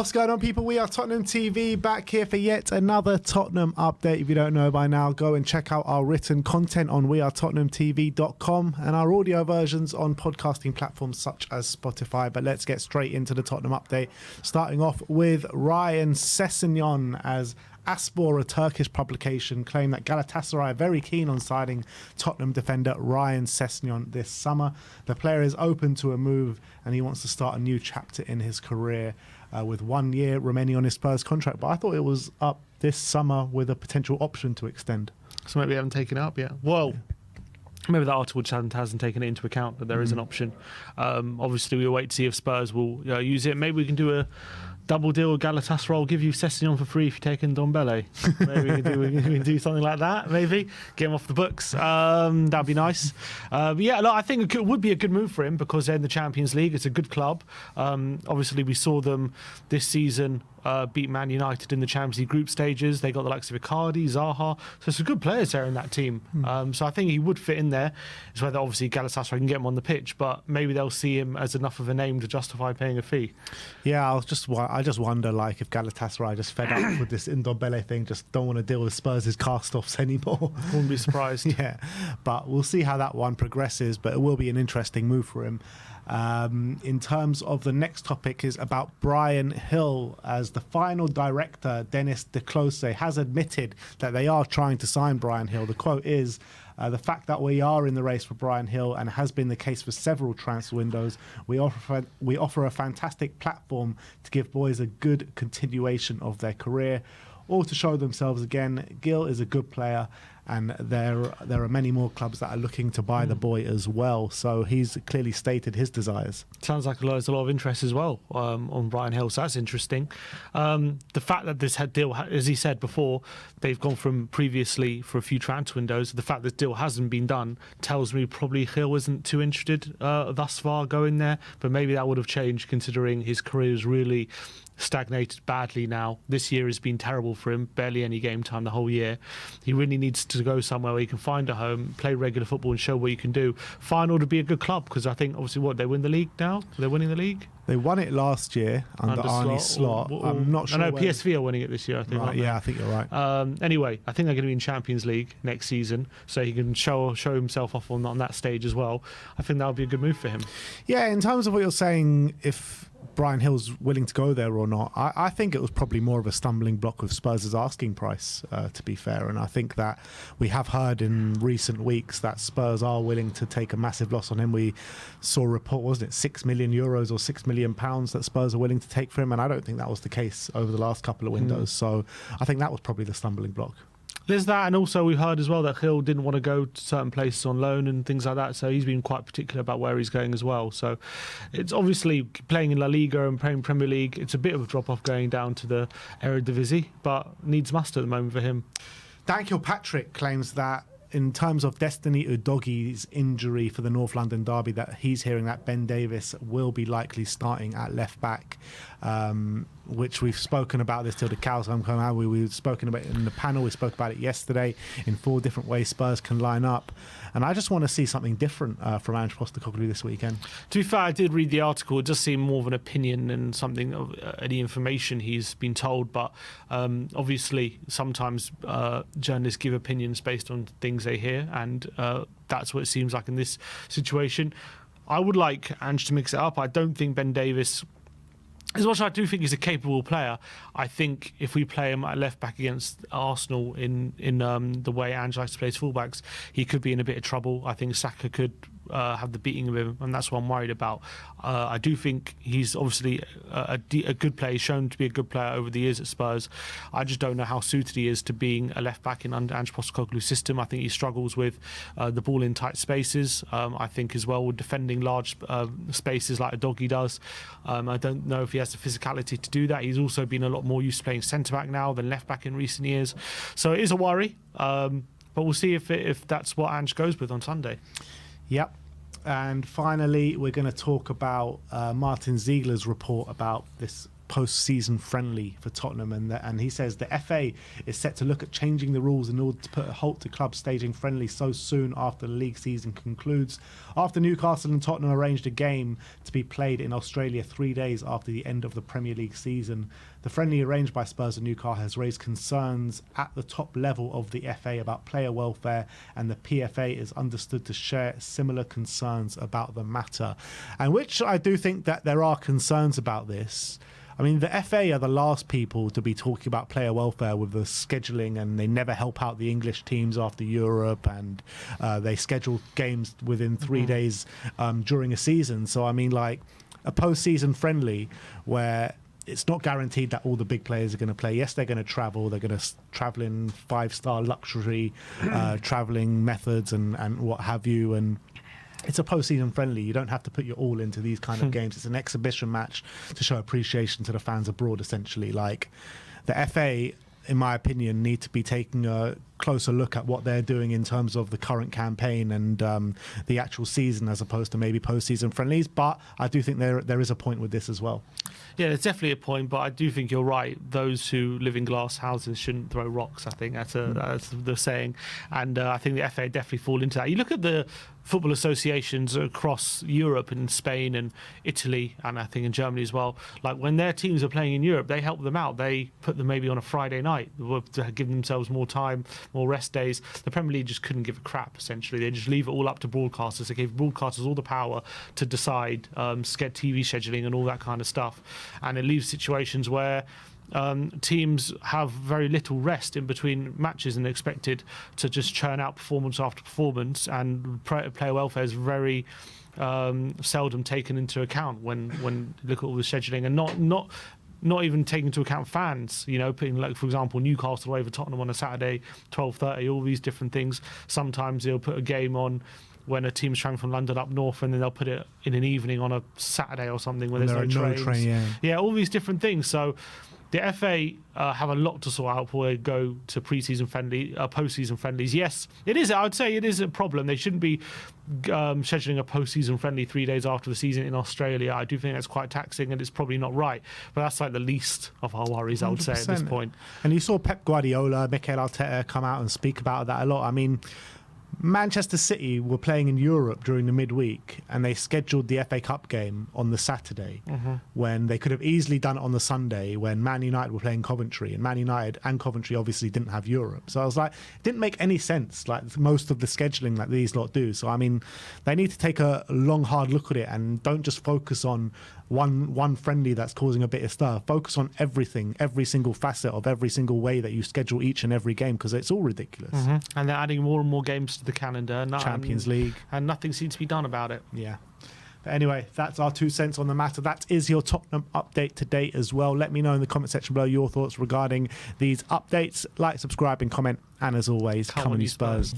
What's going on, people? We are Tottenham TV, back here for yet another Tottenham update. If you don't know by now, go and check out our written content on wearetottenhamtv.com and our audio versions on podcasting platforms such as Spotify. But let's get straight into the Tottenham update, starting off with Ryan Sessegnon, as Aspor, a Turkish publication, claimed that Galatasaray are very keen on signing Tottenham defender Ryan Sessegnon this summer. The player is open to a move and he wants to start a new chapter in his career with 1 year remaining on his Spurs contract. But I thought it was up this summer with a potential option to extend. So maybe they haven't taken it up yet. Well, maybe that article just hasn't taken it into account, but there is an option. Obviously, we'll wait to see if Spurs will use it. Maybe we can do a double deal with Galatasaray. I'll give you Sessegnon for free if you take in Ndombele. Maybe we can do something like that. Maybe get him off the books. That'd be nice. But yeah, look, I think it would be a good move for him because they're in the Champions League. It's a good club. Obviously, we saw them this season beat Man United in the Champions League group stages. They got the likes of Icardi, Zaha. So some good players there in that team. So I think he would fit in there. It's whether obviously Galatasaray can get him on the pitch, but maybe they'll see him as enough of a name to justify paying a fee. Yeah, I just wonder, like, if Galatasaray just fed up with this Ndombele thing, just don't want to deal with Spurs' cast-offs anymore. Wouldn't be surprised. Yeah, but we'll see how that one progresses, but it will be an interesting move for him. In terms of the next topic is about Bryan Hill, as the final director, Dennis De Close, has admitted that they are trying to sign Bryan Hill. The quote is, the fact that we are in the race for Bryan Hill and has been the case for several transfer windows, we offer a fantastic platform to give boys a good continuation of their career, or to show themselves again. Gil is a good player, and there are many more clubs that are looking to buy the boy as well. So he's clearly stated his desires. Sounds like there's a lot of interest as well on Bryan Hill, so that's interesting. The fact that this deal, as he said before, they've gone from previously for a few transfer windows, the fact this deal hasn't been done tells me probably Hill isn't too interested thus far going there, but maybe that would have changed considering his career is really stagnated badly now. This year has been terrible for him, barely any game time the whole year. He really needs to go somewhere where he can find a home, play regular football and show what you can do. Final to be a good club, because I think obviously they win the league now? They're winning the league? They won it last year under Arne Slot. I'm not sure. No, PSV are winning it this year, I think. Right, yeah, I think you're right. Anyway, I think they're going to be in Champions League next season, so he can show himself off on that stage as well. I think that would be a good move for him. Yeah, in terms of what you're saying, if Bryan Hill's willing to go there or not, I think it was probably more of a stumbling block with Spurs' asking price, to be fair. And I think that we have heard in recent weeks that Spurs are willing to take a massive loss on him. We saw a report, wasn't it, €6 million or £6 million that Spurs are willing to take for him, and I don't think that was the case over the last couple of windows. So I think that was probably the stumbling block. There's that, and also we've heard as well that Hill didn't want to go to certain places on loan and things like that, so he's been quite particular about where he's going as well. So it's obviously playing in La Liga and playing Premier League, it's a bit of a drop-off going down to the Eredivisie, but needs must at the moment for him. Dan Kilpatrick claims that in terms of Destiny Udogi's injury for the North London derby, that he's hearing that Ben Davies will be likely starting at left back, which we've spoken about this till the cows come home. We've spoken about it in the panel. We spoke about it yesterday in 4 different ways Spurs can line up. And I just want to see something different from Ange Postecoglou this weekend. To be fair, I did read the article. It does seem more of an opinion than something of any information he's been told. But obviously, sometimes journalists give opinions based on things they hear, and that's what it seems like in this situation. I would like Ange to mix it up. I don't think Ben Davies, as much as I do think he's a capable player, I think if we play him at left back against Arsenal in the way Ange likes to play his fullbacks, he could be in a bit of trouble. I think Saka could have the beating of him, and that's what I'm worried about. I do think he's obviously a good player. He's shown to be a good player over the years at Spurs. I just don't know how suited he is to being a left back in under Ange Postecoglou's system. I think he struggles with the ball in tight spaces. I think as well with defending large spaces like Udogie does. I don't know if he has the physicality to do that. He's also been a lot more used to playing centre back now than left back in recent years. So it is a worry. But we'll see if that's what Ange goes with on Sunday. Yep. And finally, we're going to talk about Martin Ziegler's report about this post-season friendly for Tottenham, and he says the FA is set to look at changing the rules in order to put a halt to clubs staging friendly so soon after the league season concludes. After Newcastle and Tottenham arranged a game to be played in Australia 3 days after the end of the Premier League season, the friendly arranged by Spurs and Newcastle has raised concerns at the top level of the FA about player welfare, and the PFA is understood to share similar concerns about the matter. And which I do think that there are concerns about this. I mean, the FA are the last people to be talking about player welfare with the scheduling, and they never help out the English teams after Europe, and they schedule games within 3 days during a season. So, I mean, like a post-season friendly where it's not guaranteed that all the big players are going to play. Yes, they're going to travel. They're going to travel in 5-star luxury traveling methods and what have you. And it's a post-season friendly. You don't have to put your all into these kind of games. It's an exhibition match to show appreciation to the fans abroad, essentially. Like, the FA, in my opinion, need to be taking a closer look at what they're doing in terms of the current campaign and the actual season, as opposed to maybe post-season friendlies. But I do think there is a point with this as well. Yeah, there's definitely a point, but I do think you're right. Those who live in glass houses shouldn't throw rocks, I think. That's the saying. And I think the FA definitely fall into that. You look at the football associations across Europe, in Spain and Italy, and I think in Germany as well. Like, when their teams are playing in Europe, they help them out. They put them maybe on a Friday night to give themselves more time, more rest days. The Premier League just couldn't give a crap, essentially. They just leave it all up to broadcasters. They gave broadcasters all the power to decide TV scheduling and all that kind of stuff. And it leaves situations where teams have very little rest in between matches and expected to just churn out performance after performance, and player welfare is very seldom taken into account when you look at all the scheduling, and not even taking into account fans, you know, putting, like, for example, Newcastle over Tottenham on a Saturday, 12:30, all these different things. Sometimes they'll put a game on when a team's traveling from London up north, and then they'll put it in an evening on a Saturday or something where there's no trains. Yeah, all these different things. So the FA have a lot to sort out before they go to pre-season friendly, post-season friendlies. Yes, it is. I would say it is a problem. They shouldn't be scheduling a post-season friendly 3 days after the season in Australia. I do think that's quite taxing, and it's probably not right. But that's like the least of our worries, I would say, at this point. And you saw Pep Guardiola, Mikel Arteta come out and speak about that a lot. I mean, Manchester City were playing in Europe during the midweek, and they scheduled the FA Cup game on the Saturday when they could have easily done it on the Sunday when Man United were playing Coventry, and Man United and Coventry obviously didn't have Europe. So I was like, it didn't make any sense, like most of the scheduling that these lot do. So I mean, they need to take a long, hard look at it and don't just focus on one friendly that's causing a bit of stir. Focus on everything, every single facet of every single way that you schedule each and every game, because it's all ridiculous. And they're adding more and more games to the calendar. Champions League. And nothing seems to be done about it. Yeah. But anyway, that's our 2 cents on the matter. That is your Tottenham update today as well. Let me know in the comment section below your thoughts regarding these updates. Like, subscribe and comment. And as always, come on you Spurs.